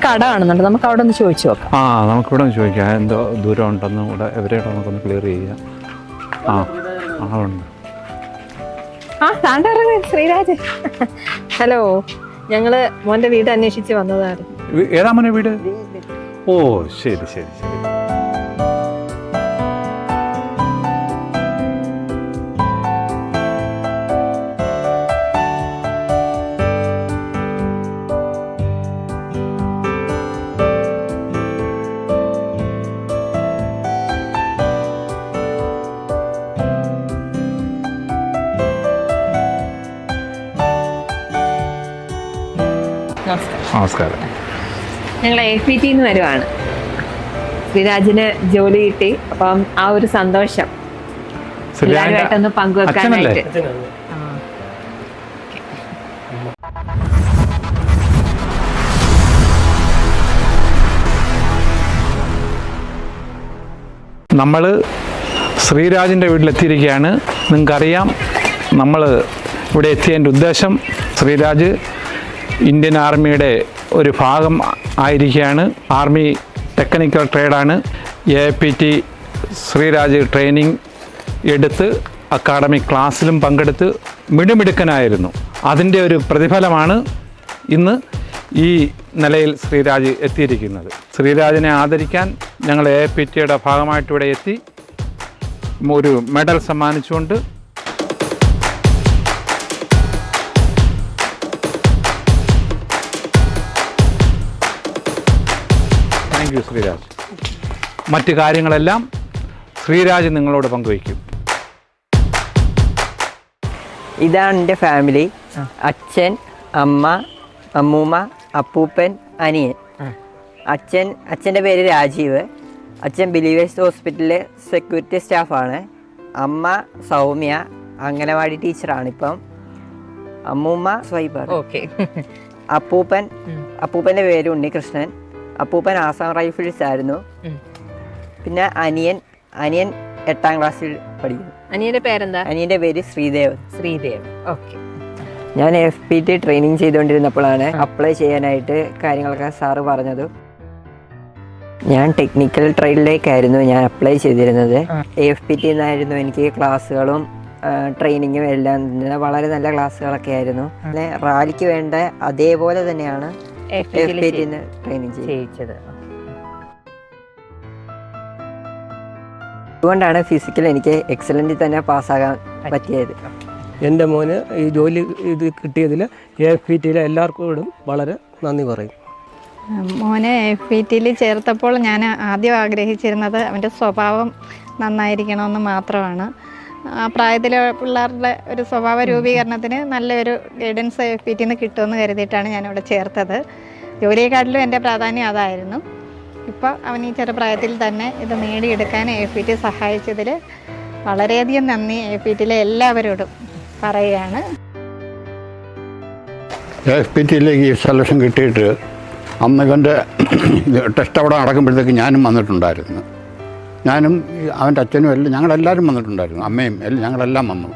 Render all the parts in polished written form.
കട കാണുന്നുണ്ട്, നമുക്ക് അവിടെ ഒന്ന് ചോദിച്ചു നോക്കാം. നമുക്കിവിടെ ഒന്ന് ചോദിക്കാം എന്തോ ദൂരം ഉണ്ടെന്ന് ഇവിടെ എവരെയുടെ നമുക്കൊന്ന് ക്ലിയർ ചെയ്യാം. ഉണ്ട്. താണ്ടിറങ്ങി ശ്രീരാജ്. ഹലോ, ഞങ്ങള് മോന്റെ വീട് അന്വേഷിച്ച് വന്നതായിരുന്നു. ഏതാ മോനെ വീട്? ഓ ശരി ശരി ശരി. നമസ്കാരം. ഞങ്ങൾ AFPT വരുവാണ്. ശ്രീരാജിന് ജോലി കിട്ടി, അപ്പം ആ ഒരു സന്തോഷം ശ്രീരാജുമായിട്ടൊന്ന് പങ്കുവെക്കാനായിട്ട്. നമ്മൾ ശ്രീരാജിൻ്റെ വീട്ടിലെത്തിയിരിക്കുകയാണ്. നിങ്ങൾക്കറിയാം നമ്മൾ ഇവിടെ എത്തിയതിൻ്റെ ഉദ്ദേശം ശ്രീരാജ് ഇന്ത്യൻ ആർമിയുടെ ഒരു ഭാഗം ആയിരിക്കുകയാണ്. ആർമി ടെക്നിക്കൽ ട്രേഡാണ്. AFPT ശ്രീരാജ് ട്രെയിനിങ് എടുത്ത് അക്കാഡമിക് ക്ലാസ്സിലും പങ്കെടുത്ത് മിടുമിടുക്കനായിരുന്നു. അതിൻ്റെ ഒരു പ്രതിഫലമാണ് ഇന്ന് ഈ നിലയിൽ ശ്രീരാജ് എത്തിയിരിക്കുന്നത്. ശ്രീരാജിനെ ആദരിക്കാൻ ഞങ്ങൾ AFPTയുടെ ഭാഗമായിട്ട് ഇവിടെ എത്തി ഒരു മെഡൽ സമ്മാനിച്ചുകൊണ്ട് ശ്രീരാജ്. മറ്റ് കാര്യങ്ങളെല്ലാം ശ്രീരാജ് നിങ്ങളോട് പങ്കുവയ്ക്കും. ഇതാണ് എൻ്റെ ഫാമിലി. അച്ഛൻ, അമ്മ, അമ്മൂമ്മ, അപ്പൂപ്പൻ, അനിയൻ. അച്ഛൻ്റെ പേര് രാജീവ്. അച്ഛൻ ബിലീവേഴ്സ് ഹോസ്പിറ്റലിലെ സെക്യൂരിറ്റി സ്റ്റാഫാണ്. അമ്മ സൗമ്യ, അംഗനവാടി ടീച്ചറാണ് ഇപ്പം. അമ്മൂമ്മ സ്വൈബർ. അപ്പൂപ്പൻ്റെ പേര് ഉണ്ണികൃഷ്ണൻ. അപ്പൂപ്പൻ ആസാം റൈഫിൾസ് ആയിരുന്നു. പിന്നെ അനിയൻ 8ാം ക്ലാസ്സിൽ പഠിക്കുന്നു. അനിയന്റെ പേരെന്താ? അനിയന്റെ പേര് ശ്രീദേവ്. ഓക്കെ. ഞാൻ AFPT ട്രെയിനിങ് ചെയ്തുകൊണ്ടിരുന്നപ്പോഴാണ് അപ്ലൈ ചെയ്യാനായിട്ട് കാര്യങ്ങളൊക്കെ സാറ് പറഞ്ഞത്. ഞാൻ ടെക്നിക്കൽ ട്രേഡിലേക്കായിരുന്നു ഞാൻ അപ്ലൈ ചെയ്തിരുന്നത്. AFPT എന്നായിരുന്നു എനിക്ക് ക്ലാസ്സുകളും ട്രെയിനിങ്ങും എല്ലാം. വളരെ നല്ല ക്ലാസ്സുകളൊക്കെ ആയിരുന്നു. പിന്നെ റാലിക്ക് വേണ്ട അതേപോലെ തന്നെയാണ് AFPT ട്രെയിനിങ് ചെയ്യിച്ചത്. അതുകൊണ്ടാണ് ഫിസിക്കൽ എനിക്ക് എക്സലൻറ്റിൽ തന്നെ പാസ്സാകാൻ പറ്റിയത്. എൻ്റെ മോന് ഈ ജോലി ഇത് കിട്ടിയതിൽ AFPTയിലെ എല്ലാവർക്കും വളരെ നന്ദി പറയും. മോനെ AFPTയിൽ ചേർത്തപ്പോൾ ഞാൻ ആദ്യം ആഗ്രഹിച്ചിരുന്നത് അവൻ്റെ സ്വഭാവം നന്നായിരിക്കണമെന്ന് മാത്രമാണ്. ആ പ്രായത്തിലെ പിള്ളേരുടെ ഒരു സ്വഭാവ രൂപീകരണത്തിന് നല്ലൊരു ഗൈഡൻസ് AFPTയിൽ നിന്ന് കിട്ടുമെന്ന് കരുതിയിട്ടാണ് ഞാനിവിടെ ചേർത്തത്. ജോലിയെക്കാട്ടിലും എൻ്റെ പ്രാധാന്യം അതായിരുന്നു. ഇപ്പോൾ അവൻ ഈ ചെറുപ്രായത്തിൽ തന്നെ ഇത് നേടിയെടുക്കാൻ AFPT സഹായിച്ചതിൽ വളരെയധികം നന്ദി AFPTയിലെ എല്ലാവരോടും പറയുകയാണ്. AFPTയിലേക്ക് ഈ സെലക്ഷൻ കിട്ടിയിട്ട് അന്ന് ഇവൻ്റെ ടെസ്റ്റ് അവിടെ നടക്കുമ്പോഴത്തേക്ക് ഞാനും വന്നിട്ടുണ്ടായിരുന്നു. ഞാനും അവൻ്റെ അച്ഛനും എല്ലാം ഞങ്ങളെല്ലാവരും വന്നിട്ടുണ്ടായിരുന്നു. അമ്മയും എല്ലാം ഞങ്ങളെല്ലാം വന്നു.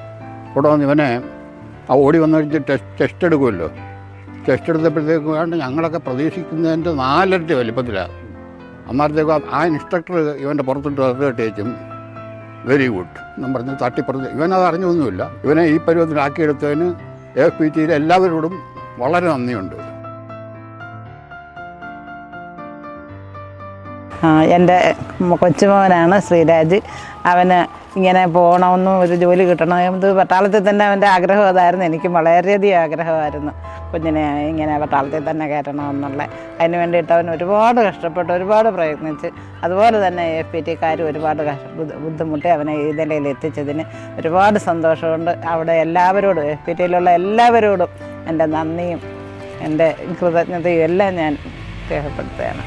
ഇവിടെ വന്ന് ഇവനെ ഓടി വന്നു ടെസ്റ്റ് എടുക്കുമല്ലോ. ടെസ്റ്റ് എടുത്തപ്പോഴത്തേക്ക് വേണ്ട ഞങ്ങളൊക്കെ പ്രതീക്ഷിക്കുന്നതിൻ്റെ 4 ഇരട്ടി വലിപ്പത്തിലാണ്. അന്നേരത്തേക്ക് ആ ഇൻസ്ട്രക്ടർ ഇവൻ്റെ പുറത്തിട്ട് അത് കെട്ടിയേച്ചും വെരി ഗുഡ് എന്നും പറഞ്ഞ് തട്ടിപ്പുറത്ത് ഇവനത് അറിഞ്ഞൊന്നുമില്ല. ഇവനെ ഈ പരുവത്തിലാക്കിയെടുത്തതിന് AFPTയിലെ എല്ലാവരോടും വളരെ നന്ദിയുണ്ട്. എൻ്റെ കൊച്ചുമോനാണ് ശ്രീരാജ്. അവന് ഇങ്ങനെ പോകണമെന്നും ഒരു ജോലി കിട്ടണം. ഇത് പട്ടാളത്തിൽ തന്നെ അവൻ്റെ ആഗ്രഹം അതായിരുന്നു. എനിക്ക് വളരെയധികം ആഗ്രഹമായിരുന്നു കുഞ്ഞിനെ ഇങ്ങനെ പട്ടാളത്തിൽ തന്നെ കയറ്റണമെന്നുള്ള. അതിന് വേണ്ടിയിട്ട് അവൻ ഒരുപാട് കഷ്ടപ്പെട്ട് ഒരുപാട് പ്രയത്നിച്ച്. അതുപോലെ തന്നെ AFPTക്കാർ ഒരുപാട് ബുദ്ധിമുട്ടി അവനെ ഈ നിലയിൽ എത്തിച്ചതിന് ഒരുപാട് സന്തോഷമുണ്ട്. അവിടെ എല്ലാവരോടും AFPTയിലുള്ള എല്ലാവരോടും എൻ്റെ നന്ദിയും എൻ്റെ കൃതജ്ഞതയും എല്ലാം ഞാൻ രേഖപ്പെടുത്തുകയാണ്.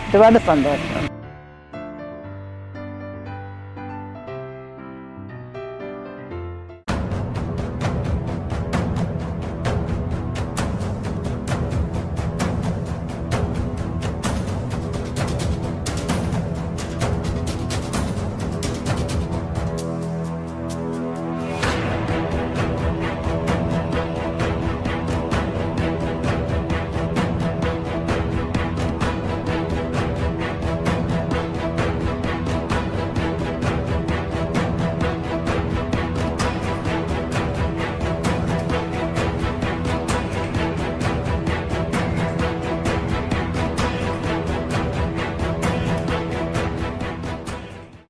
ഒരുപാട് സന്തോഷം.